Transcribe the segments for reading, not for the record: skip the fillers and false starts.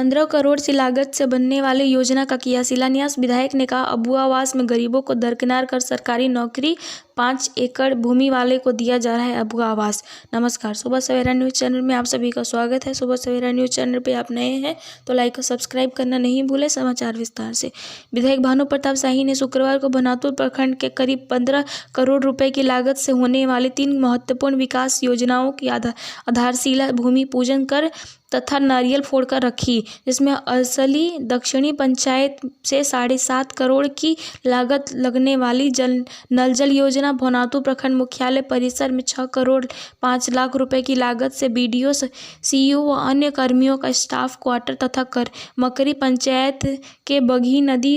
15 करोड़ की लागत से बनने वाली योजना का किया शिलान्यास। विधायक ने कहा, अबुआ आवास में गरीबों को दरकिनार कर सरकारी नौकरी, 5 एकड़ भूमि वाले को दिया जा रहा है अबुआ आवास। नमस्कार, सुबह सवेरा न्यूज़ चैनल में आप सभी का स्वागत है। सुबह सवेरा न्यूज़ चैनल पे आप नए हैं तो लाइक और सब्सक्राइब करना नहीं भूलें। समाचार विस्तार से। विधायक भानु प्रताप शाही ने शुक्रवार को भानुपुर प्रखंड के करीब 15 करोड़ रुपए की लागत से होने वाली 3 महत्वपूर्ण विकास योजनाओं की आधारशिला भूमि पूजन कर तथा नारियल फोड़कर रखी, जिसमें अरसली दक्षिणी पंचायत से 7.5 करोड़ की लागत लगने वाली नल जल योजना, भानुपुर प्रखंड मुख्यालय परिसर में 6 करोड़ 5 लाख रुपए की लागत से बीडीओ, सीईओ व अन्य कर्मियों का स्टाफ क्वार्टर तथा मकरी पंचायत के बगही नदी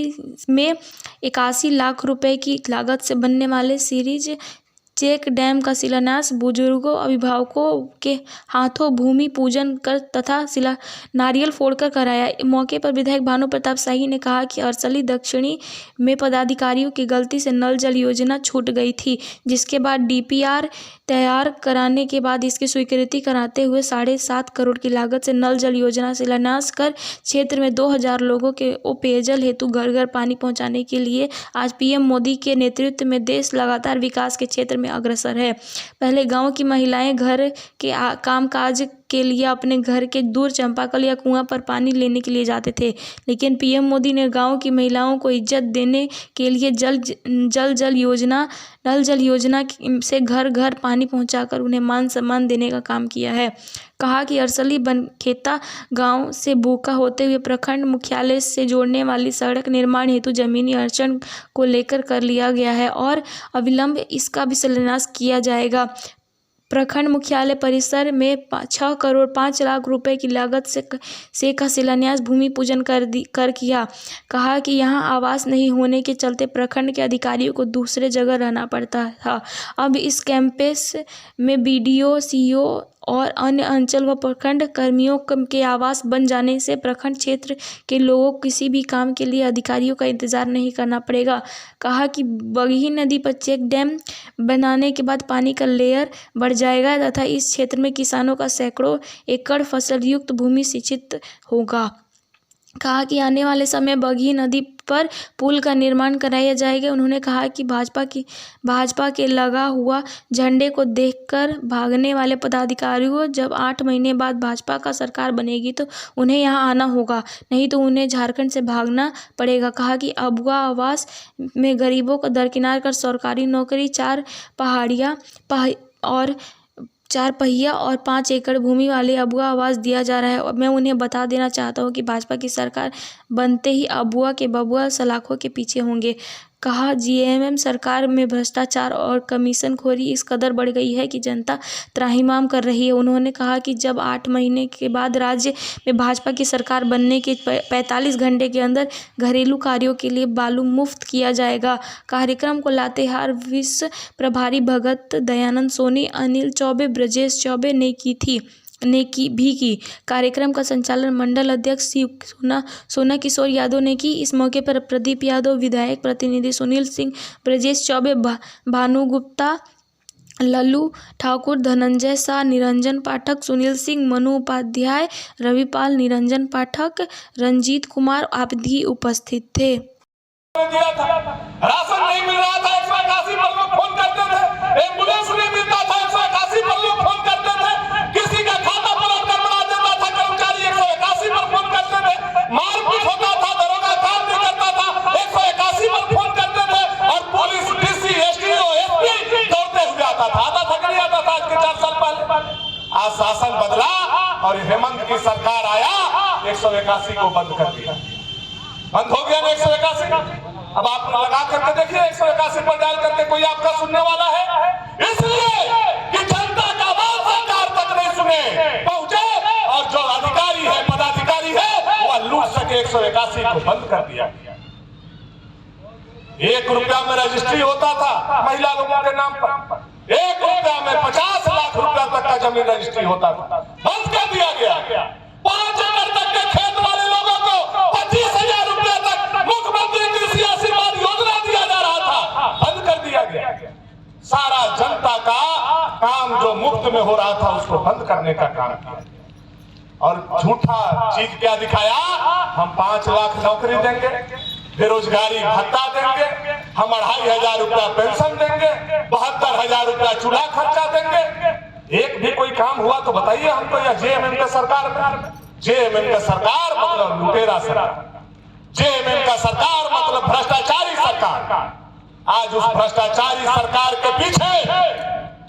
में 81 लाख रुपए की लागत से बनने वाले सीरीज चेक डैम का शिलान्यास बुजुर्गों अभिभावकों के हाथों भूमि पूजन कर तथा नारियल फोड़कर कराया। मौके पर विधायक भानु प्रताप शाही ने कहा कि अरसली दक्षिणी में पदाधिकारियों की गलती से नल जल योजना छूट गई थी, जिसके बाद डीपीआर तैयार कराने के बाद इसकी स्वीकृति कराते हुए 7.5 करोड़ की लागत से नल जल योजना शिलान्यास कर क्षेत्र में 2000 लोगों के पेयजल हेतु घर घर पानी पहुंचाने के लिए आज पीएम मोदी के नेतृत्व में देश लगातार विकास के क्षेत्र में अग्रसर है। पहले गांव की महिलाएं घर के कामकाज के लिए अपने घर के दूर चापाकल या कुआं पर पानी लेने के लिए जाते थे, लेकिन पीएम मोदी ने गांव की महिलाओं को इज्जत देने के लिए नल जल योजना से घर घर पानी पहुंचाकर उन्हें मान सम्मान देने का काम किया है। कहा कि अरसली बनखेता गांव से भूखा होते हुए प्रखंड मुख्यालय से जोड़ने वाली सड़क निर्माण हेतु जमीनी अड़चन को लेकर कर लिया गया है और अविलंब इसका भी शिलान्यास किया जाएगा। प्रखंड मुख्यालय परिसर में 6 करोड़ 5 लाख रुपए की लागत से का शिलान्यास भूमि पूजन कर किया। कहा कि यहां आवास नहीं होने के चलते प्रखंड के अधिकारियों को दूसरे जगह रहना पड़ता था। अब इस कैंपस में बीडीओ, सीईओ और अन्य अंचल व प्रखंड कर्मियों के आवास बन जाने से प्रखंड क्षेत्र के लोगों को किसी भी काम के लिए अधिकारियों का इंतजार नहीं करना पड़ेगा। कहा कि बगही नदी पर चेक डैम बनाने के बाद पानी का लेयर बढ़ जाएगा तथा इस क्षेत्र में किसानों का सैकड़ों एकड़ फसल युक्त भूमि सिंचित होगा। कहा कि आने वाले समय बगही नदी पर पुल का निर्माण कराया जाएगा। उन्होंने कहा कि भाजपा के लगा हुआ झंडे को देखकर भागने वाले पदाधिकारियों, जब 8 महीने बाद भाजपा का सरकार बनेगी तो उन्हें यहां आना होगा, नहीं तो उन्हें झारखंड से भागना पड़ेगा। कहा कि अबुआ आवास में गरीबों को दरकिनार कर सरकारी नौकरी, 4 पहिया और 5 एकड़ भूमि वाले अबुआ आवास दिया जा रहा है। मैं उन्हें बता देना चाहता हूं कि भाजपा की सरकार बनते ही अबुआ के बबुआ सलाखों के पीछे होंगे। कहा, जीएमएम सरकार में भ्रष्टाचार और कमीशनखोरी इस कदर बढ़ गई है कि जनता त्राहिमाम कर रही है। उन्होंने कहा कि जब 8 महीने के बाद राज्य में भाजपा की सरकार बनने के 45 घंटे के अंदर घरेलू कार्यों के लिए बालू मुफ्त किया जाएगा। कार्यक्रम को लातेहार विश्व प्रभारी भगत दयानंद सोनी, अनिल चौबे, ब्रजेश चौबे ने की। कार्यक्रम का संचालन मंडल अध्यक्ष सोना किशोर यादव ने की। इस मौके पर प्रदीप यादव, विधायक प्रतिनिधि सुनील सिंह, ब्रजेश चौबे, भानु गुप्ता, लल्लू ठाकुर, धनंजय शाह, निरंजन पाठक, सुनील सिंह, मनु उपाध्याय, रविपाल, निरंजन पाठक, रंजीत कुमार आदि उपस्थित थे। राशन नहीं मिल रहा था, 181 पर लोग फोन करते थे, एम्बुलेंस नहीं मिलता था, 181 पर लोग फोन करते थे, किसी का खाता पलट कर बना देता था कर्मचारी, 181 पर फोन करते थे, मारपीट होता था, दरोगा काम नहीं करता था, 181 पर फोन करते थे और पुलिस, डीसी, एसडीओ, एसपी दौड़ते हुए आता था कि नहीं आता था। आज के 4 साल पहले आज शासन बदला और हेमंत की सरकार आया, 181 को बंद कर दिया। बंद हो गया ना 181। अब आप लगा करके देखिए 181 पर डायल करके कोई आपका सुनने वाला है? इसलिए कि जनता का आवाज सरकार तक नहीं सुने पहुंचे और जो अधिकारी है, पदाधिकारी है, वो लूट सके। 181 को बंद कर दिया। 1 रुपया में रजिस्ट्री होता था महिला लोगों के नाम पर, 1 रुपया में 50 लाख रुपया तक का जमीन रजिस्ट्री होता था, बंद कर दिया गया। 5 एकड़ तक के खेत वाले लोगों को 25,000 रुपया तक मुख्यमंत्री कृषि आशीर्वाद योजना दिया जा रहा था, बंद कर दिया गया। सारा जनता का काम जो मुफ्त में हो रहा था उसको बंद करने का काम किया। और झूठा चीज क्या दिखाया, हम 5 लाख नौकरी देंगे, बेरोजगारी भत्ता देंगे, हम 2500 रुपया पेंशन देंगे, 72,000 रुपया चूल्हा खर्चा देंगे। एक भी कोई काम हुआ तो बताइए हमको। या जेएमएम का सरकार में, जेएमएम का सरकार मतलब लुटेरा सरकार, जेएमएम का सरकार मतलब भ्रष्टाचारी सरकार। आज उस भ्रष्टाचारी सरकार के पीछे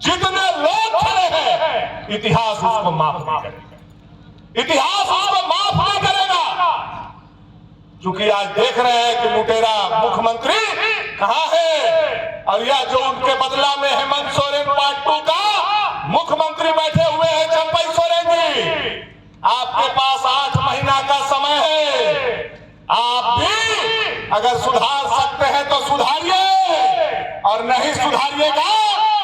जितने लोग खड़े हैं, इतिहास उसको माफ नहीं करेगा, इतिहास उसको माफ नहीं करेगा। क्योंकि आज देख रहे हैं कि लुटेरा मुख्यमंत्री कहां है, और यह जो उनके बदला में हेमंत सोरेन पार्ट 2 का मुख्यमंत्री बैठे हुए हैं, चंपई सोरेन जी। आपके पास 8 महीना का समय है, आप भी अगर सुधार सकते हैं तो सुधारिए, और नहीं सुधारिएगा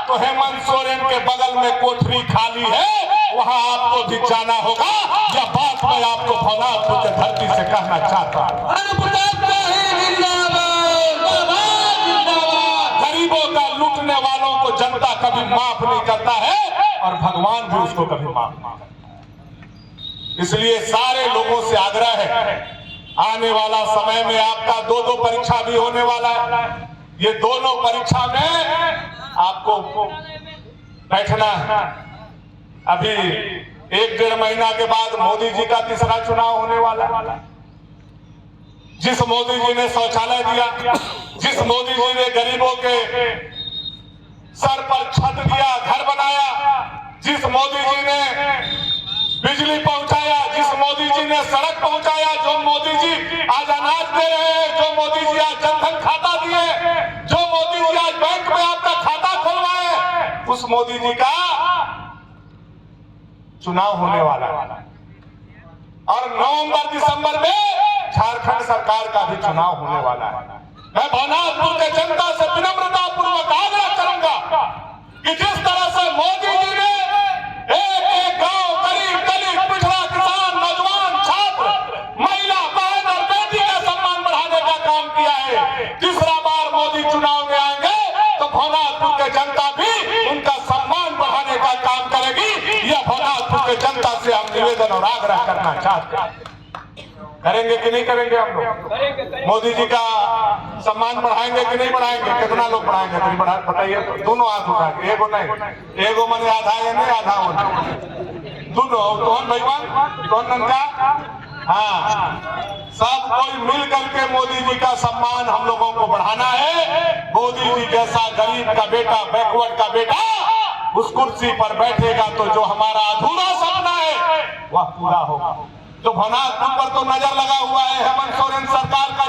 तो हेमंत सोरेन के बगल में कोठरी खाली है, वहां आपको भी जाना होगा। यह बात मैं आपको भवनाथपुर की धरती से कहना चाहता हूं। गरीबों का लूटने वालों को जनता कभी माफ नहीं करता है, और भगवान भी उसको कभी माफ नहीं करता। इसलिए सारे लोगों से आग्रह है, आने वाला समय में आपका 2 परीक्षा भी होने वाला है। ये दोनों परीक्षा में आपको बैठना है। अभी 1-1.5 महीना के बाद मोदी जी का तीसरा चुनाव होने वाला है। जिस मोदी जी ने शौचालय दिया, जिस मोदी जी ने गरीबों के सर पर छत दिया, घर बनाया, जिस मोदी जी ने बिजली पहुंचाया, जिस मोदी जी ने सड़क पहुंचाया, जो मोदी जी आज अनाज दे रहे हैं, जो मोदी जी आज जनधन खाता दिए, जो मोदी जी आज बैंक में आपका खाता खुलवाए, उस मोदी जी का चुनाव होने वाला है। और नवंबर-दिसंबर में झारखंड सरकार का भी चुनाव होने वाला है। मैं भवनाथपुर के जनता से विनम्रता पूर्वक आग्रह करूंगा कि जिस तरह से मोदी जी ने एक गांव, गरीब, दलित, पिछड़ा, किसान, नौजवान, छात्र, महिला, बहन और बेटी का सम्मान बढ़ाने का काम किया है, तीसरा बार मोदी चुनाव में आएंगे तो भवनाथपुर के जनता भी उनका सम्मान बढ़ाने का काम करेगी। यह भवनाथपुर के जनता से हम निवेदन और आग्रह करना चाहते हैं। करेंगे कि नहीं करेंगे हम लोग? मोदी जी का सम्मान बढ़ाएंगे कि नहीं बढ़ाएंगे? कितना लोग बढ़ाएंगे बताइए? दोनों हाथ उठा के, एगो नहीं, एगो मने आधा है नहीं, आधा हो दोनों। कौन भगवान, कौन नंका? हाँ, सब कोई मिल करके मोदी जी का सम्मान हम लोगों को बढ़ाना है। मोदी जी जैसा गरीब का बेटा, बैकवर्ड का बेटा उस कुर्सी पर बैठेगा तो जो हमारा अधूरा सपना है वह पूरा होगा। तो भवनाथपुर पर तो नजर लगा हुआ है हेमंत सोरेन सरकार का।